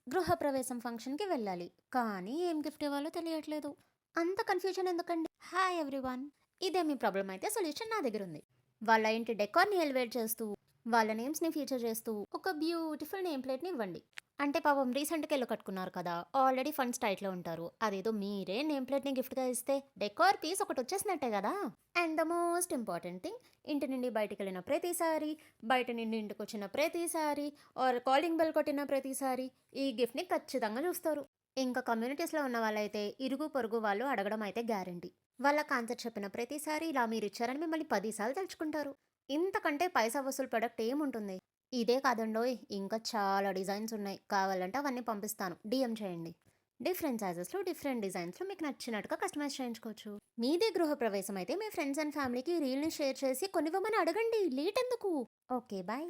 గృహప్రవేశం ఫంక్షన్‌కి వెళ్ళాలి. కానీ ఏం గిఫ్ట్ ఇవ్వాలో తెలియట్లేదు. అంత కన్‌ఫ్యూజన్ ఎందుకండి? Hi everyone. ఇదే మీ ప్రాబ్లమ్ అయితే సొల్యూషన్ నా దగ్గరుంది. వాళ్ళ ఇంటి డెకార్‌ని ఎలివేట్ చేస్తూ, వాళ్ళ నేమ్స్‌ని ఫీచర్ చేస్తూ ఒక బ్యూటిఫుల్ నేమ్ ప్లేట్‌ని ఇవ్వండి. అంటే పాపం రీసెంట్‌గా ఇల్లు కట్టుకున్నారు కదా! ఆల్రెడీ ఫండ్స్ టైట్‌లో ఉంటారు. అదేదో మీరే నేమ్ ప్లేట్‌ని గిఫ్ట్‌గా ఇస్తే డెకార్ పీస్ ఒకటొచ్చేసినట్టే గదా! And the most important thing, ఇంటి నుండి బయటికెళ్ళిన ప్రతిసారి, బయట నుండి ఇంటికొచ్చిన ప్రతిసారి ఆర్ కాలింగ్ బెల్ కొట్టిన ప్రతిసారి ఈ గిఫ్ట్‌ని ఖచ్చితంగా చూస్తారు. ఇంకా కమ్యూనిటీస్‌లో ఉన్న వాళ్ళైతే ఇరుగు, పొరుగు వాళ్ళు అడగడం అయితే గ్యారంటీ. వాళ్ళ కాన్సెప్ట్ చెప్పిన ప్రతిసారి ఇలా మీరిచ్చారని మిమ్మల్ని 10 సార్లు తలుచుకుంటారు. ఇంతకంటే పైసా వసూలు ప్రొడక్ట్ ఏముంటుంది? ఇదే కాదండోయ్! ఇంకా చాలా డిజైన్స్ ఉన్నాయి. కావాలంటే అవన్నీ పంపిస్తాను. డీఎం చేయండి. డిఫరెంట్ సైజెస్‌లో, డిఫరెంట్ డిజైన్స్‌లో మీకు నచ్చినట్టుగా కస్టమైజ్ చేయించుకోవచ్చు. మీదే గృహప్రవేశం అయితే మీ ఫ్రెండ్స్ అండ్ ఫ్యామిలీకి రీల్‌ని షేర్ చేసి కొనివ్వమని అడగండి. లేట్ ఎందుకు? ఓకే. బాయ్.